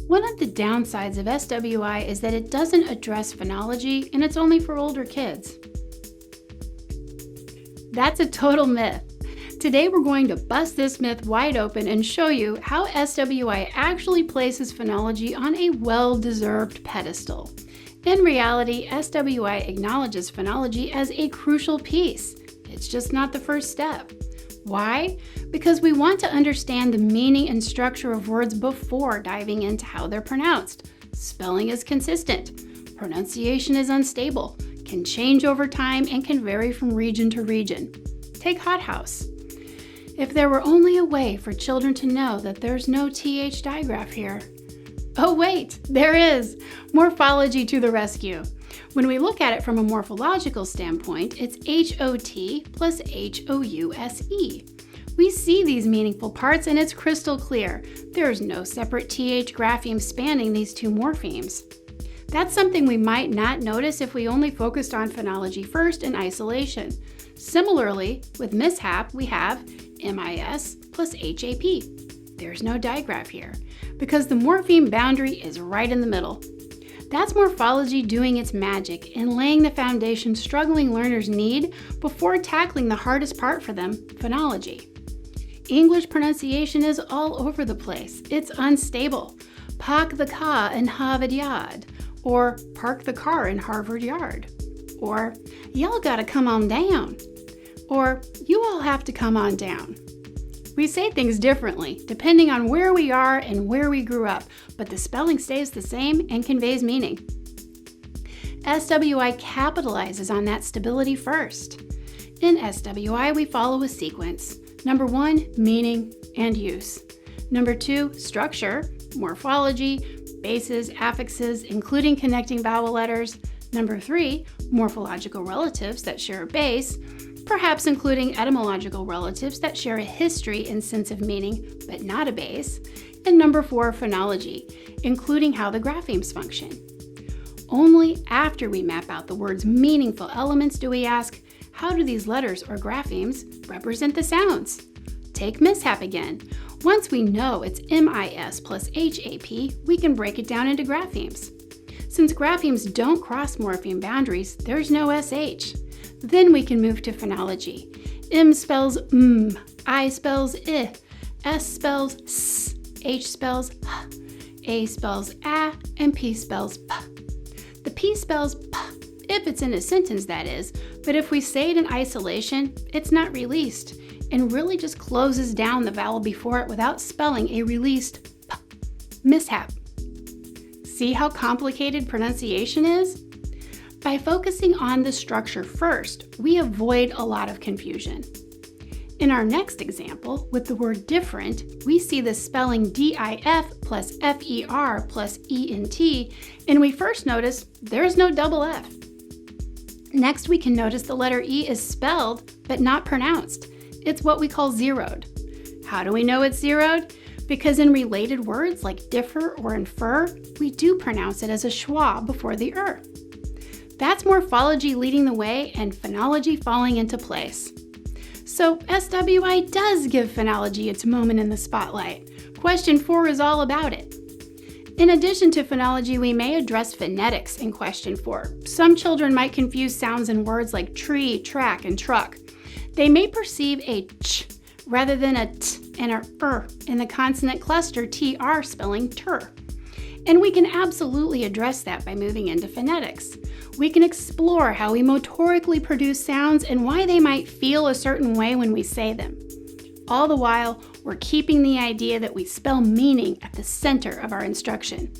One of the downsides of SWI is that it doesn't address phonology and it's only for older kids. That's a total myth. Today we're going to bust this myth wide open and show you how SWI actually places phonology on a well-deserved pedestal. In reality, SWI acknowledges phonology as a crucial piece. It's just not the first step. Why? Because we want to understand the meaning and structure of words before diving into how they're pronounced. Spelling is consistent. Pronunciation is unstable, can change over time, and can vary from region to region. Take hothouse. If there were only a way for children to know that there's no TH digraph here. Oh wait, there is! Morphology to the rescue. When we look at it from a morphological standpoint, it's HOT plus HOUSE. We see these meaningful parts and it's crystal clear. There's no separate TH grapheme spanning these two morphemes. That's something we might not notice if we only focused on phonology first in isolation. Similarly, with mishap, we have MIS plus HAP. There's no digraph here, because the morpheme boundary is right in the middle. That's morphology doing its magic and laying the foundation struggling learners need before tackling the hardest part for them, phonology. English pronunciation is all over the place. It's unstable. Park the car in Harvard Yard, or park the car in Harvard Yard, or y'all gotta come on down, or you all have to come on down. We say things differently depending on where we are and where we grew up, but the spelling stays the same and conveys meaning. SWI capitalizes on that stability first. In SWI, we follow a sequence. Number 1, meaning and use. Number 2, structure, morphology, bases, affixes, including connecting vowel letters. Number 3, morphological relatives that share a base, perhaps including etymological relatives that share a history and sense of meaning, but not a base. And number 4, phonology, including how the graphemes function. Only after we map out the word's meaningful elements do we ask, how do these letters or graphemes represent the sounds? Take mishap again. Once we know it's MIS plus HAP, we can break it down into graphemes. Since graphemes don't cross morpheme boundaries, there's no SH. Then we can move to phonology. M spells M, I spells I, S spells S, H spells H, A spells A, and P spells P. The P spells P, if it's in a sentence that is, but if we say it in isolation, it's not released, and really just closes down the vowel before it without spelling a released P. Mishap. See how complicated pronunciation is? By focusing on the structure first, we avoid a lot of confusion. In our next example, with the word different, we see the spelling DIF plus FER plus ENT, and we first notice there's no double F. Next, we can notice the letter E is spelled, but not pronounced. It's what we call zeroed. How do we know it's zeroed? Because in related words like differ or infer, we do pronounce it as a schwa before the That's morphology leading the way and phonology falling into place. So SWI does give phonology its moment in the spotlight. Question 4 is all about it. In addition to phonology, we may address phonetics in question 4. Some children might confuse sounds in words like tree, track, and truck. They may perceive a ch rather than a t and a in the consonant cluster tr spelling tur. And we can absolutely address that by moving into phonetics. We can explore how we motorically produce sounds and why they might feel a certain way when we say them. All the while, we're keeping the idea that we spell meaning at the center of our instruction.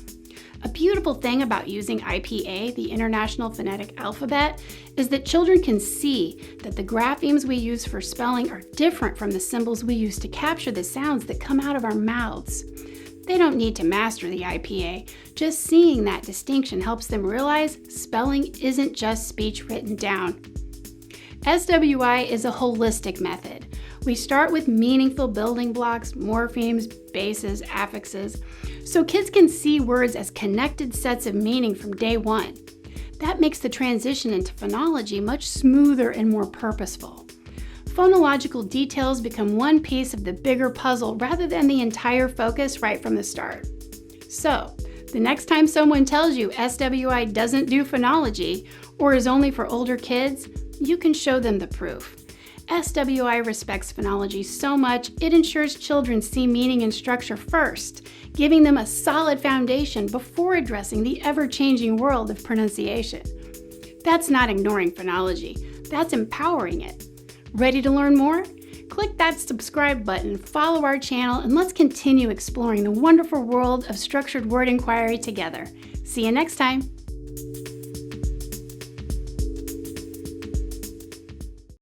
A beautiful thing about using IPA, the International Phonetic Alphabet, is that children can see that the graphemes we use for spelling are different from the symbols we use to capture the sounds that come out of our mouths. They don't need to master the IPA. Just seeing that distinction helps them realize spelling isn't just speech written down. SWI is a holistic method. We start with meaningful building blocks, morphemes, bases, affixes, so kids can see words as connected sets of meaning from day one. That makes the transition into phonology much smoother and more purposeful. Phonological details become one piece of the bigger puzzle rather than the entire focus right from the start. So, The next time someone tells you SWI doesn't do phonology or is only for older kids, you can show them the proof. SWI respects phonology so much, it ensures children see meaning and structure first, giving them a solid foundation before addressing the ever-changing world of pronunciation. That's not ignoring phonology, that's empowering it. Ready to learn more? Click that subscribe button, follow our channel, and let's continue exploring the wonderful world of structured word inquiry together. See you next time.